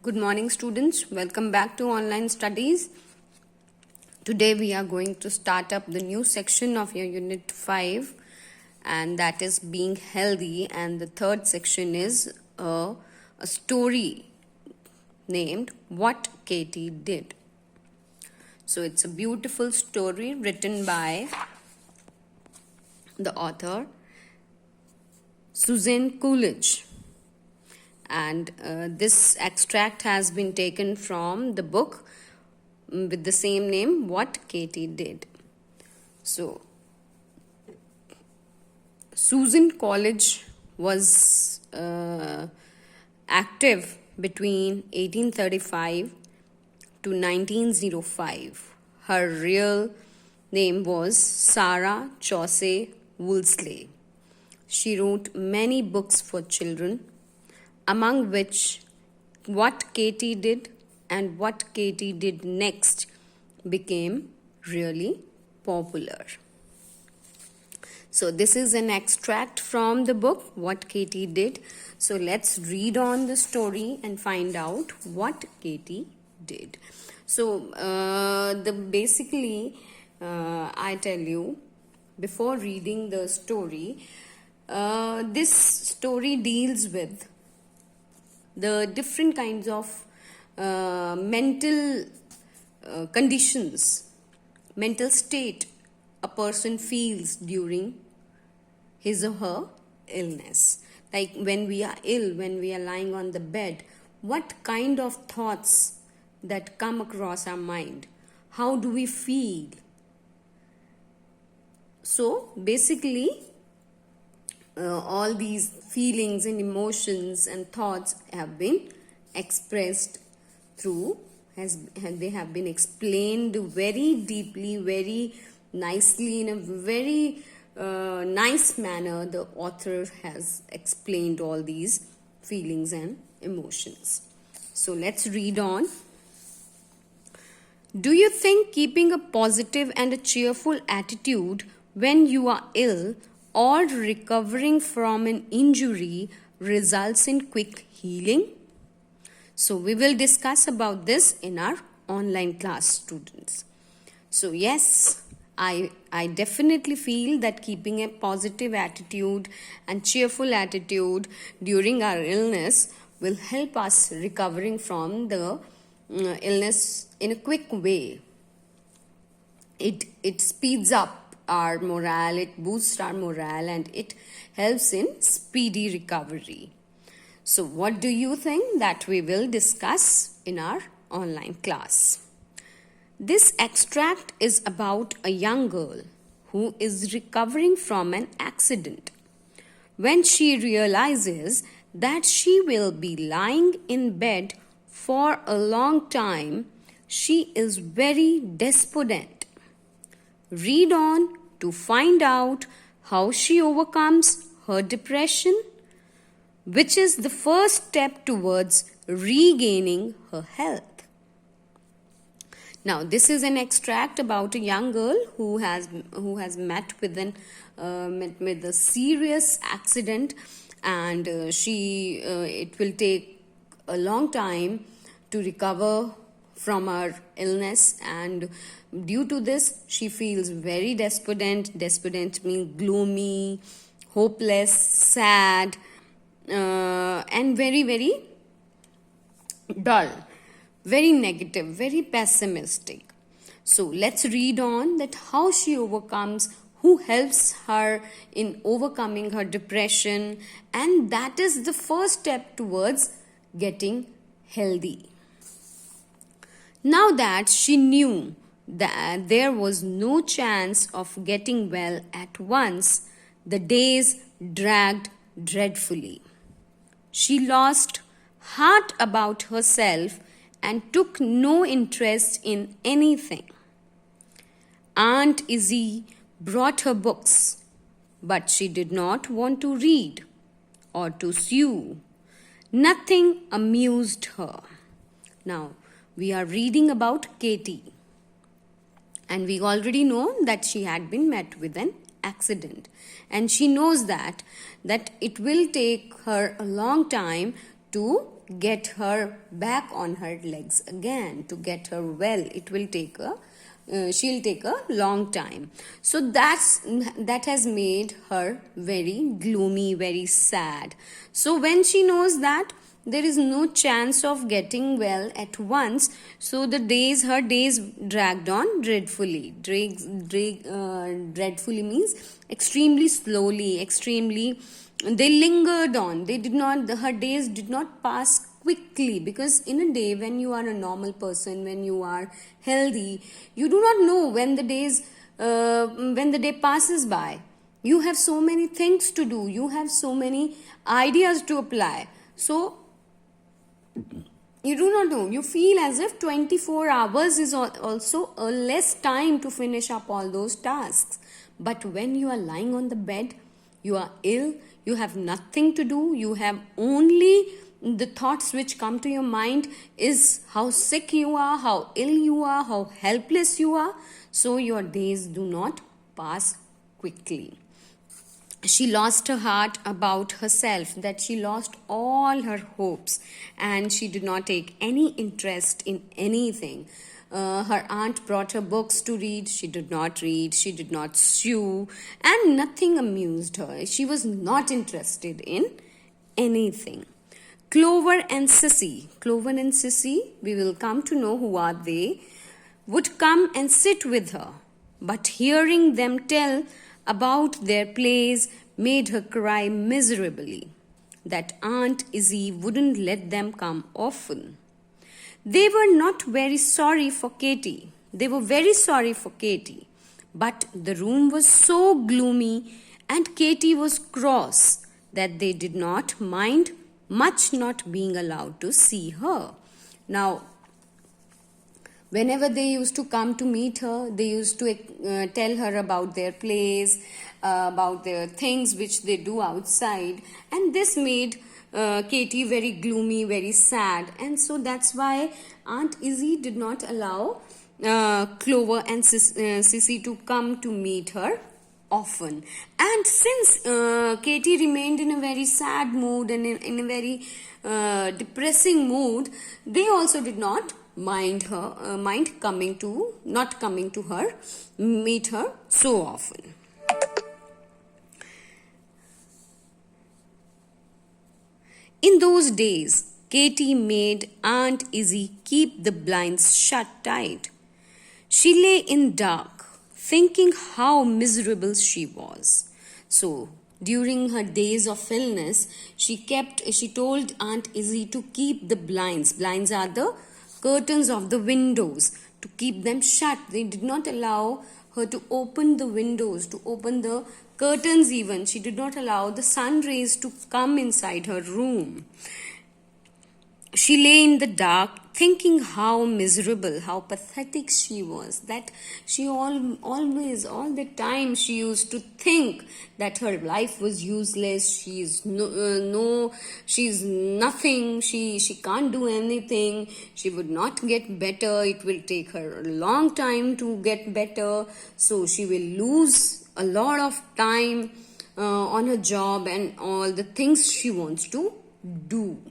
Good morning, students. Welcome back to online studies. Today we are going to start up the new section of your Unit 5, and that is being healthy. And the third section is a story named What Katie Did. So it's a beautiful story written by the author Susan Coolidge. And this extract has been taken from the book with the same name, What Katie Did. So, Susan Coolidge was active between 1835 to 1905. Her real name was Sarah Chauncey Woolsey. She wrote many books for children, among which What Katie Did and What Katie Did Next became really popular. So this is an extract from the book What Katie Did. So let's read on the story and find out what Katie did. So I tell you, before reading the story, this story deals with the different kinds of mental conditions, mental state a person feels during his or her illness. Like when we are ill, when we are lying on the bed, what kind of thoughts that come across our mind? How do we feel? So basically, all these feelings and emotions and thoughts have been expressed they have been explained very deeply, very nicely, in a very nice manner. The author has explained all these feelings and emotions. So let's read on. Do you think keeping a positive and a cheerful attitude when you are ill or recovering from an injury results in quick healing? So we will discuss about this in our online class, students. So yes, I definitely feel that keeping a positive attitude and cheerful attitude during our illness will help us recovering from the illness in a quick way. It speeds up our morale, it boosts our morale, and it helps in speedy recovery. So what do you think? That we will discuss in our online class. This extract is about a young girl who is recovering from an accident. When she realizes that she will be lying in bed for a long time, she is very despondent. Read on to find out how she overcomes her depression, which is the first step towards regaining her health. Now, this is an extract about a young girl who has met with a serious accident, and it will take a long time to recover from her illness, and due to this she feels very despondent. Despondent means gloomy, hopeless, sad, and very, very dull, very negative, very pessimistic. So let's read on that how she overcomes, who helps her in overcoming her depression, and that is the first step towards getting healthy. Now that she knew that there was no chance of getting well at once, the days dragged dreadfully. She lost heart about herself and took no interest in anything. Aunt Izzy brought her books, but she did not want to read or to sew. Nothing amused her. Now, we are reading about Katie, and we already know that she had been met with an accident, and she knows that it will take her a long time to get her back on her legs again, to get her well. It will take she'll take a long time. So that has made her very gloomy, very sad. So when she knows that there is no chance of getting well at once, so her days dragged on dreadfully. Dreadfully means extremely slowly, extremely. They lingered on. Her days did not pass quickly, because in a day, when you are a normal person, when you are healthy, you do not know when the day passes by. You have so many things to do. You have so many ideas to apply. So you do not know. You feel as if 24 hours is also a less time to finish up all those tasks. But when you are lying on the bed, you are ill, you have nothing to do, you have only the thoughts which come to your mind is how sick you are, how ill you are, how helpless you are. So your days do not pass quickly. She lost her heart about herself, that she lost all her hopes, and she did not take any interest in anything. Her aunt brought her books to read. She did not read. She did not sew, and nothing amused her. She was not interested in anything. Clover and Sissy, we will come to know who are they, would come and sit with her. But hearing them tell about their plays made her cry miserably. That Aunt Izzy wouldn't let them come often. They were not very sorry for Katy. They were very sorry for Katy. But the room was so gloomy and Katy was cross that they did not mind much not being allowed to see her. Now, whenever they used to come to meet her, they used to tell her about their plays, about their things which they do outside, and this made Katy very gloomy, very sad, and so that's why Aunt Izzy did not allow Clover and Sissy to come to meet her often. And since Katy remained in a very sad mood and in a very depressing mood, they also did not mind not coming to her, meet her so often. In those days, Katy made Aunt Izzy keep the blinds shut tight. She lay in dark, thinking how miserable she was. So, during her days of illness, she told Aunt Izzy to keep the blinds. Blinds are the curtains of the windows, to keep them shut. They did not allow her to open the windows, to open the curtains even. She did not allow the sun rays to come inside her room. She lay in the dark, thinking how miserable, how pathetic she was, that she all the time she used to think that her life was useless, she's nothing, she can't do anything, she would not get better, it will take her a long time to get better, so she will lose a lot of time on her job and all the things she wants to do.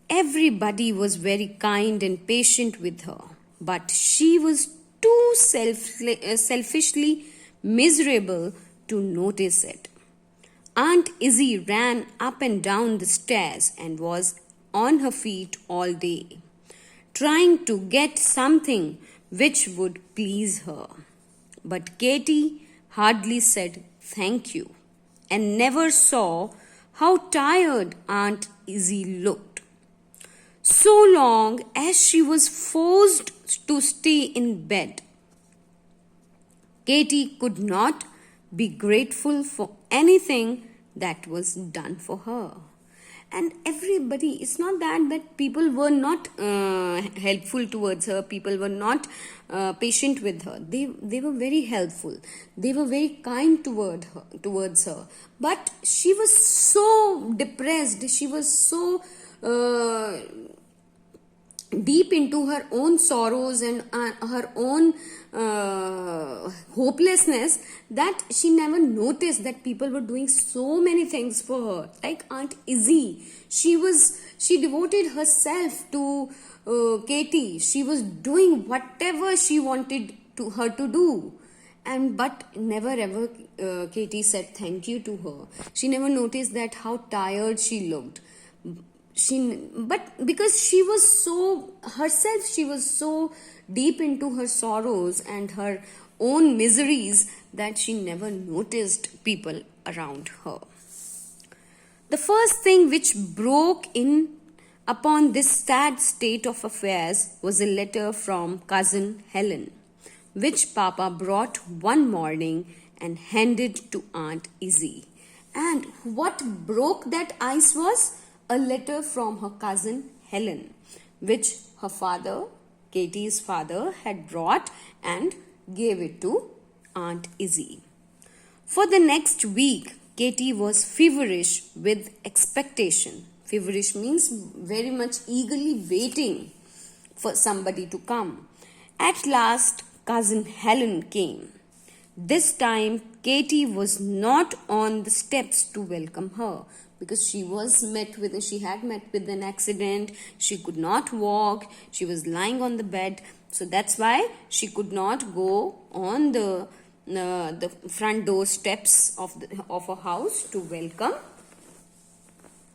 Everybody was very kind and patient with her, but she was too selfishly miserable to notice it. Aunt Izzy ran up and down the stairs and was on her feet all day, trying to get something which would please her. But Katy hardly said thank you and never saw how tired Aunt Izzy looked. So long as she was forced to stay in bed, Katy could not be grateful for anything that was done for her. And everybody, it's not that people were not helpful towards her, people were not patient with her. They were very helpful. They were very kind towards her. But she was so depressed, she was so deep into her own sorrows and her own hopelessness, that she never noticed that people were doing so many things for her. Like Aunt Izzy, she devoted herself to Katie. She was doing whatever she wanted to her to do, and but never ever Katie said thank you to her. She never noticed that how tired she looked. But because she was so herself, she was so deep into her sorrows and her own miseries that she never noticed people around her. The first thing which broke in upon this sad state of affairs was a letter from cousin Helen, which Papa brought one morning and handed to Aunt Izzy. And what broke that ice was a letter from her cousin Helen, which her father, Katie's father, had brought and gave it to Aunt Izzy. For the next week, Katie was feverish with expectation. Feverish means very much eagerly waiting for somebody to come. At last, cousin Helen came. This time, Katie was not on the steps to welcome her, because she had met with an accident. She could not walk. She was lying on the bed, so that's why she could not go on the front door steps of a house to welcome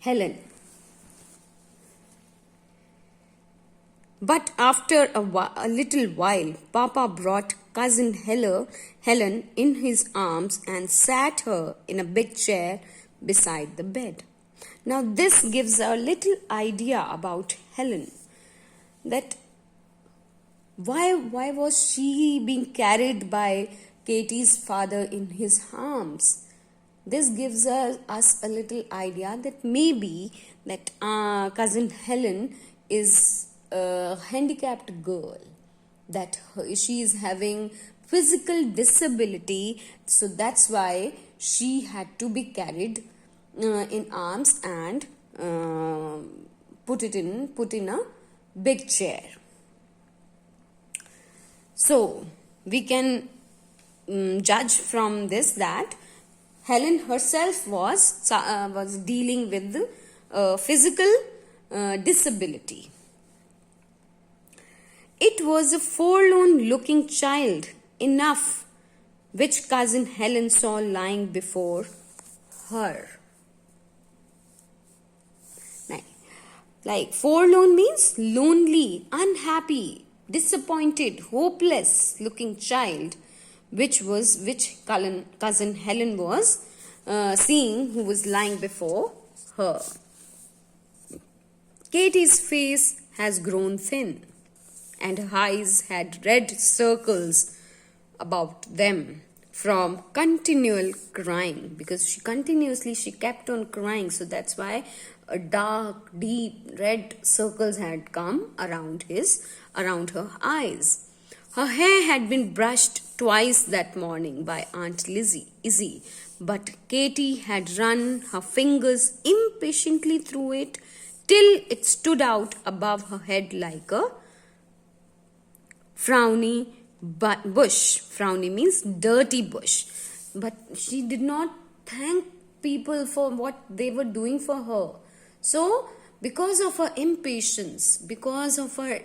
Helen. But after a little while, Papa brought cousin Helen in his arms and sat her in a big chair beside the bed. Now this gives a little idea about Helen, that why was she being carried by Katie's father in his arms. This gives us a little idea that maybe that cousin Helen is a handicapped girl, that she is having physical disability, so that's why she had to be carried in arms and put in a big chair. So we can judge from this that Helen herself was dealing with physical disability. It was a forlorn looking child enough which cousin Helen saw lying before her. Like forlorn means lonely, unhappy, disappointed, hopeless looking child, which cousin Helen was seeing, who was lying before her. Katie's face has grown thin, and her eyes had red circles about them from continual crying, because she kept on crying, so that's why a dark, deep red circles had come around her eyes. Her hair had been brushed twice that morning by Aunt Izzy, but Katie had run her fingers impatiently through it till it stood out above her head like a frowny bush. Frowny means dirty bush. But she did not thank people for what they were doing for her. So, because of her impatience, because of her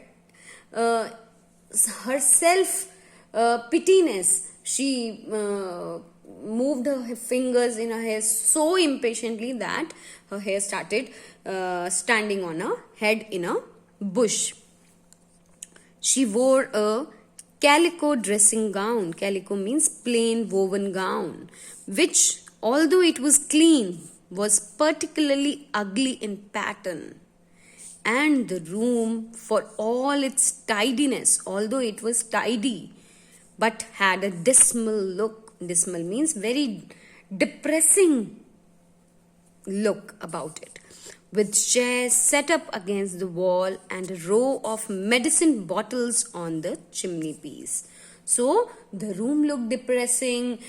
self pittiness, she moved her fingers in her hair so impatiently that her hair started standing on her head in a bush. She wore a calico dressing gown. Calico means plain woven gown, which, although it was clean, was particularly ugly in pattern. And the room, for all its tidiness, although it was tidy, but had a dismal look. Dismal means very depressing look about it, with chairs set up against the wall and a row of medicine bottles on the chimney piece. So the room looked depressing,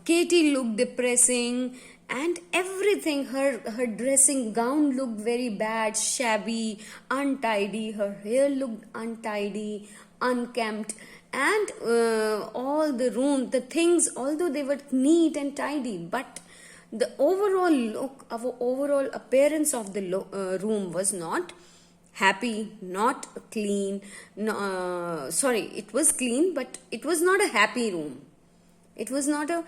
Katie looked depressing, and everything, her dressing gown looked very bad, shabby, untidy. Her hair looked untidy, unkempt, and all the room, the things, although they were neat and tidy, but the overall look, our overall appearance of the room was not happy, not clean. No, sorry, it was clean, but it was not a happy room. It was not a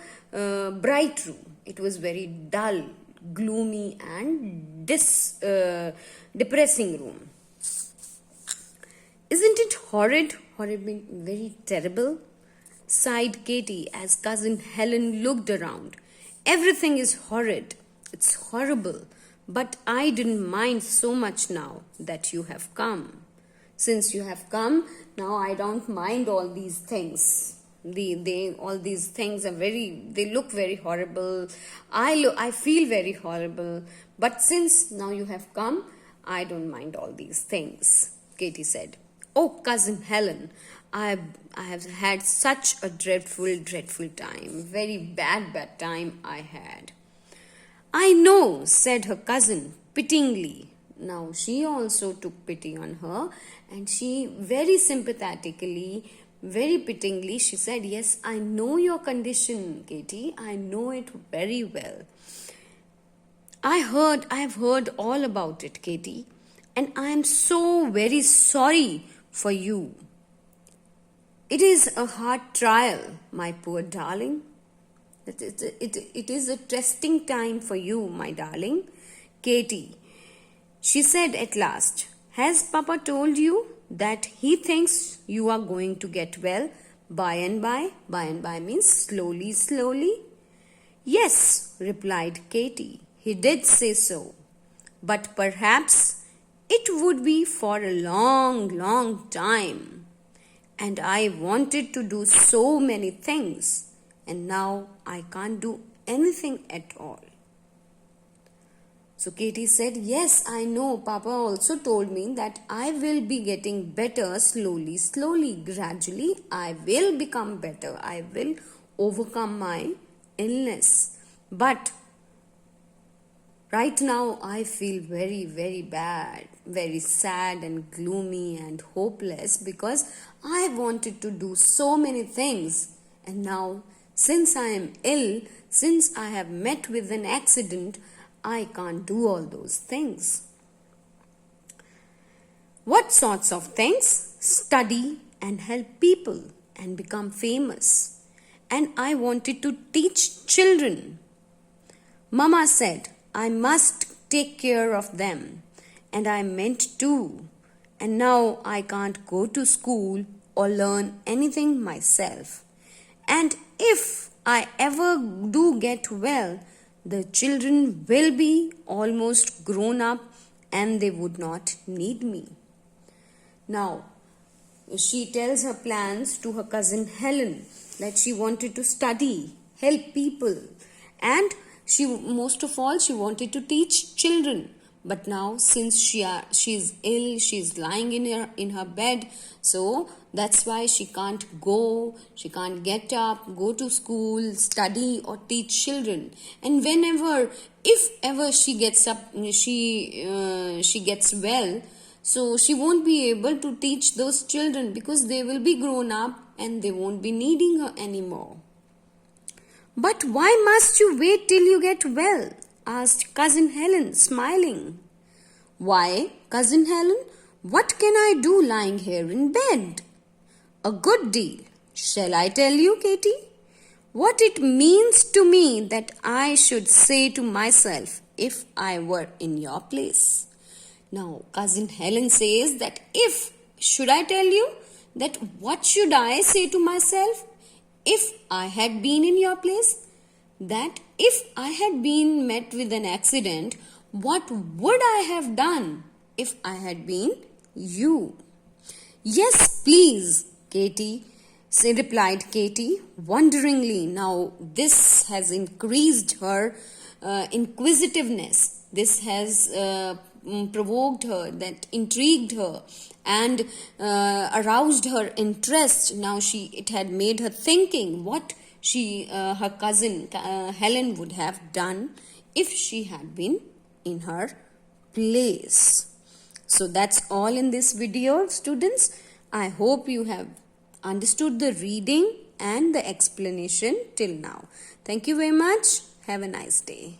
bright room. It was very dull, gloomy, and depressing room. Isn't it horrid? Horrid means very terrible, sighed Katie as cousin Helen looked around. Everything is horrid. It's horrible. But I didn't mind so much now that you have come. Since you have come, now I don't mind all these things. All these things are they look very horrible. I feel very horrible. But since now you have come, I don't mind all these things, Katie said. Oh, cousin Helen, I have had such a dreadful time. Very bad time I had. I know, said her cousin pityingly. Now she also took pity on her, and she very sympathetically, very pityingly, she said, yes, I know your condition, Katie. I know it very well. I have heard all about it, Katie, and I am so very sorry for you. It is a hard trial, my poor darling. It is a testing time for you, my darling. Katie, she said at last, has Papa told you that he thinks you are going to get well by and by? By and by means slowly. Yes, replied Katie, he did say so. But perhaps it would be for a long time. And I wanted to do so many things. And now I can't do anything at all. So Katie said, yes, I know. Papa also told me that I will be getting better slowly, gradually. I will become better. I will overcome my illness. But right now I feel very bad, very sad and gloomy and hopeless because I wanted to do so many things. And now, since I am ill, since I have met with an accident, I can't do all those things. What sorts of things? Study and help people and become famous. And I wanted to teach children. Mama said I must take care of them, and I meant to. And now I can't go to school or learn anything myself. And if I ever do get well, the children will be almost grown up and they would not need me. Now, she tells her plans to her cousin Helen, that she wanted to study, help people, and most of all she wanted to teach children. But now, since she is ill, she is lying in her bed, so that's why she can't go, she can't get up, go to school, study or teach children. And if ever she gets up, she gets well, so she won't be able to teach those children because they will be grown up and they won't be needing her anymore. But why must you wait till you get well? Asked cousin Helen, smiling. Why, cousin Helen, what can I do lying here in bed? A good deal. Shall I tell you, Katie? What it means to me that I should say to myself if I were in your place. Now, cousin Helen says that should I tell you that what should I say to myself if I had been in your place? That if I had been met with an accident, what would I have done if I had been you? Yes, please, Katie, replied Katie wonderingly. Now, this has increased her inquisitiveness. This has provoked her, that intrigued her and aroused her interest. Now it had made her thinking, what her cousin Helen would have done if she had been in her place. So that's all in this video, students. I hope you have understood the reading and the explanation till now. Thank you very much. Have a nice day.